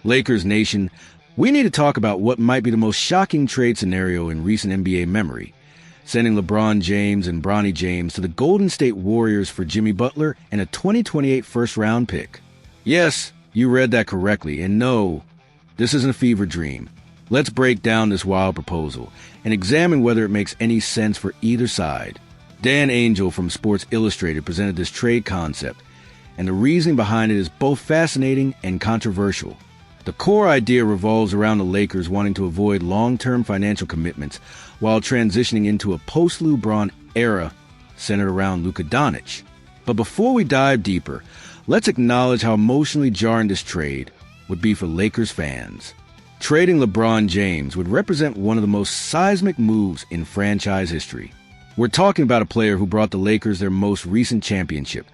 Lakers Nation, we need to talk about what might be the most shocking trade scenario in recent NBA memory, sending LeBron James and Bronny James to the Golden State Warriors for Jimmy Butler and a 2028 first-round pick. Yes, you read that correctly, and no, this isn't a fever dream. Let's break down this wild proposal and examine whether it makes any sense for either side. Dan Angel from Sports Illustrated presented this trade concept, and the reasoning behind it is both fascinating and controversial. The core idea revolves around the Lakers wanting to avoid long-term financial commitments while transitioning into a post-LeBron era centered around Luka Doncic. But before we dive deeper, let's acknowledge how emotionally jarring this trade would be for Lakers fans. Trading LeBron James would represent one of the most seismic moves in franchise history. We're talking about a player who brought the Lakers their most recent championship,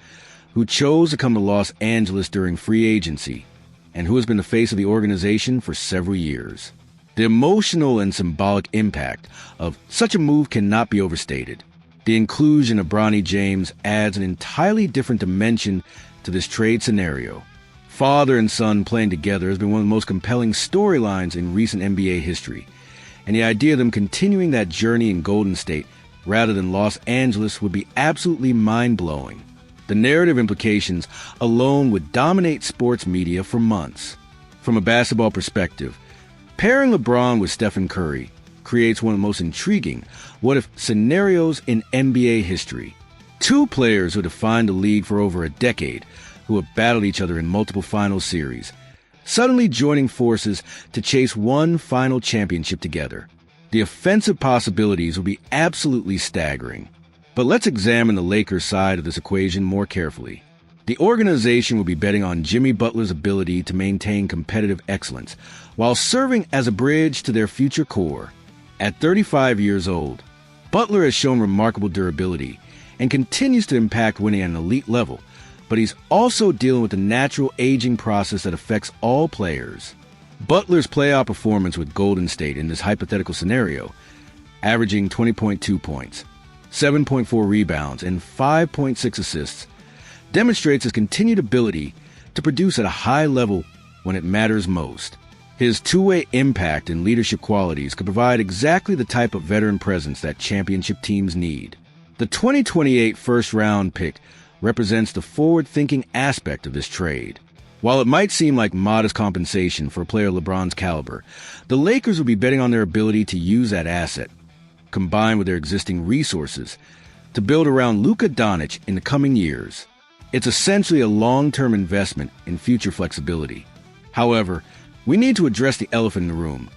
who chose to come to Los Angeles during free agency, and who has been the face of the organization for several years. The emotional and symbolic impact of such a move cannot be overstated. The inclusion of Bronny James adds an entirely different dimension to this trade scenario. Father and son playing together has been one of the most compelling storylines in recent NBA history, and the idea of them continuing that journey in Golden State rather than Los Angeles would be absolutely mind-blowing. The narrative implications alone would dominate sports media for months. From a basketball perspective, pairing LeBron with Stephen Curry creates one of the most intriguing what-if scenarios in NBA history. Two players who defined the league for over a decade, who have battled each other in multiple final series, suddenly joining forces to chase one final championship together. The offensive possibilities would be absolutely staggering. But let's examine the Lakers side of this equation more carefully. The organization will be betting on Jimmy Butler's ability to maintain competitive excellence while serving as a bridge to their future core. At 35 years old, Butler has shown remarkable durability and continues to impact winning at an elite level, but he's also dealing with the natural aging process that affects all players. Butler's playoff performance with Golden State in this hypothetical scenario, averaging 20.2 points, 7.4 rebounds, and 5.6 assists, demonstrates his continued ability to produce at a high level when it matters most. His two-way impact and leadership qualities could provide exactly the type of veteran presence that championship teams need. The 2028 first-round pick represents the forward-thinking aspect of this trade. While it might seem like modest compensation for a player of LeBron's caliber, the Lakers will be betting on their ability to use that asset, combined with their existing resources, to build around Luka Doncic in the coming years. It's essentially a long-term investment in future flexibility. However, we need to address the elephant in the room.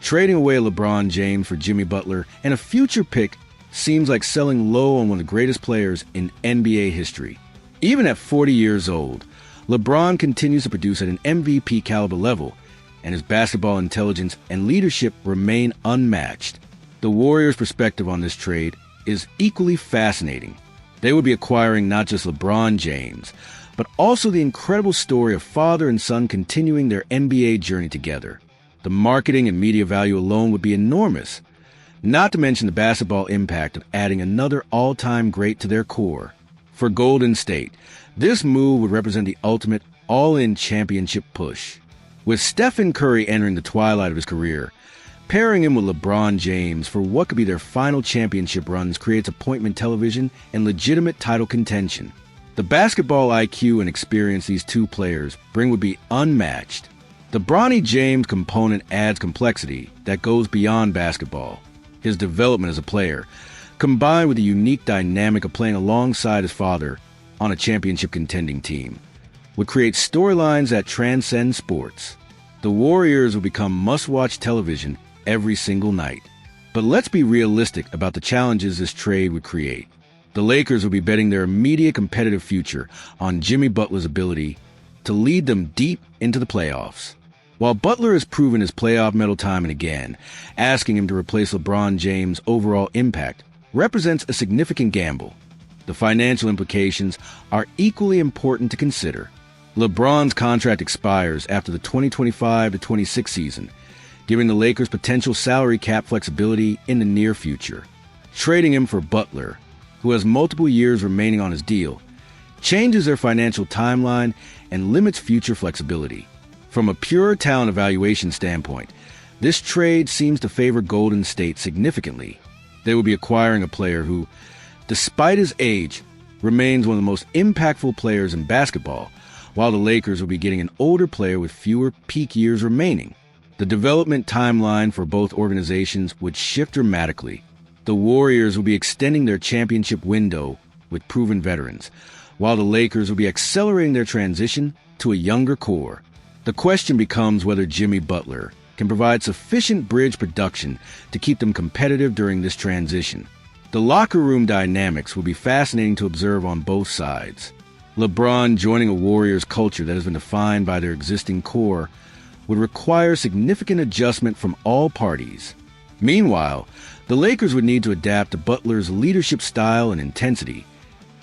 Trading away LeBron James for Jimmy Butler and a future pick seems like selling low on one of the greatest players in NBA history. Even at 40 years old, LeBron continues to produce at an MVP caliber level, and his basketball intelligence and leadership remain unmatched. The Warriors' perspective on this trade is equally fascinating. They would be acquiring not just LeBron James, but also the incredible story of father and son continuing their NBA journey together. The marketing and media value alone would be enormous, not to mention the basketball impact of adding another all-time great to their core. For Golden State, this move would represent the ultimate all-in championship push. With Stephen Curry entering the twilight of his career, pairing him with LeBron James for what could be their final championship runs creates appointment television and legitimate title contention. The basketball IQ and experience these two players bring would be unmatched. The Bronny James component adds complexity that goes beyond basketball. His development as a player, combined with the unique dynamic of playing alongside his father on a championship contending team, would create storylines that transcend sports. The Warriors will become must-watch television every single night. But let's be realistic about the challenges this trade would create. The Lakers will be betting their immediate competitive future on Jimmy Butler's ability to lead them deep into the playoffs. While Butler has proven his playoff mettle time and again, asking him to replace LeBron James' overall impact represents a significant gamble. The financial implications are equally important to consider. LeBron's contract expires after the 2025-26 season, giving the Lakers potential salary cap flexibility in the near future. Trading him for Butler, who has multiple years remaining on his deal, changes their financial timeline and limits future flexibility. From a pure talent evaluation standpoint, this trade seems to favor Golden State significantly. They will be acquiring a player who, despite his age, remains one of the most impactful players in basketball, while the Lakers will be getting an older player with fewer peak years remaining. The development timeline for both organizations would shift dramatically. The Warriors will be extending their championship window with proven veterans, while the Lakers will be accelerating their transition to a younger core. The question becomes whether Jimmy Butler can provide sufficient bridge production to keep them competitive during this transition. The locker room dynamics will be fascinating to observe on both sides. LeBron joining a Warriors culture that has been defined by their existing core would require significant adjustment from all parties. Meanwhile, the Lakers would need to adapt to Butler's leadership style and intensity,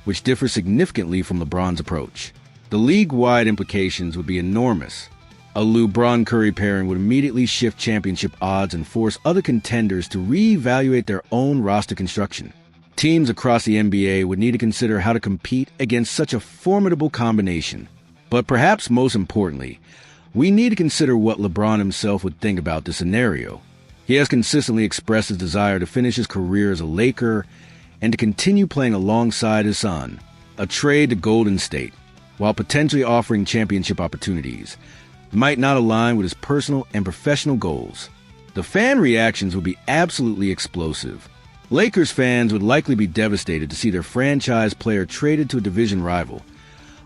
which differ significantly from LeBron's approach. The league-wide implications would be enormous. A LeBron-Curry pairing would immediately shift championship odds and force other contenders to reevaluate their own roster construction. Teams across the NBA would need to consider how to compete against such a formidable combination. But perhaps most importantly, we need to consider what LeBron himself would think about this scenario. He has consistently expressed his desire to finish his career as a Laker and to continue playing alongside his son. A trade to Golden State, while potentially offering championship opportunities, might not align with his personal and professional goals. The fan reactions would be absolutely explosive. Lakers fans would likely be devastated to see their franchise player traded to a division rival,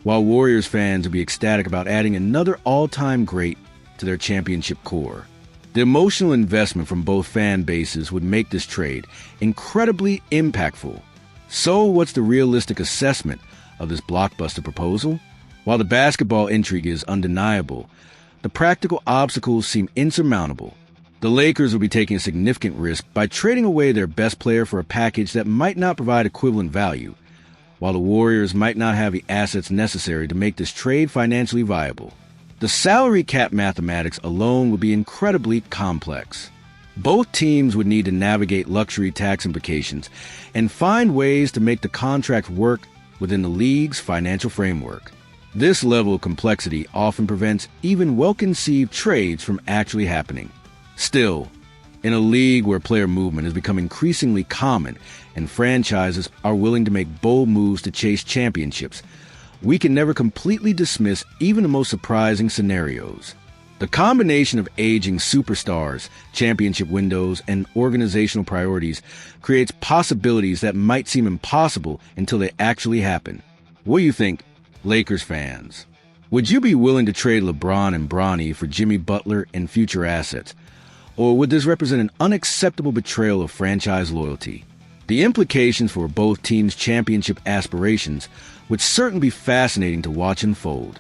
while Warriors fans would be ecstatic about adding another all-time great to their championship core. The emotional investment from both fan bases would make this trade incredibly impactful. So what's the realistic assessment of this blockbuster proposal? While the basketball intrigue is undeniable, the practical obstacles seem insurmountable. The Lakers will be taking a significant risk by trading away their best player for a package that might not provide equivalent value, while the Warriors might not have the assets necessary to make this trade financially viable. The salary cap mathematics alone would be incredibly complex. Both teams would need to navigate luxury tax implications and find ways to make the contract work within the league's financial framework. This level of complexity often prevents even well-conceived trades from actually happening. Still, in a league where player movement has become increasingly common and franchises are willing to make bold moves to chase championships, we can never completely dismiss even the most surprising scenarios. The combination of aging superstars, championship windows, and organizational priorities creates possibilities that might seem impossible until they actually happen. What do you think, Lakers fans? Would you be willing to trade LeBron and Bronny for Jimmy Butler and future assets? Or would this represent an unacceptable betrayal of franchise loyalty? The implications for both teams' championship aspirations would certainly be fascinating to watch unfold.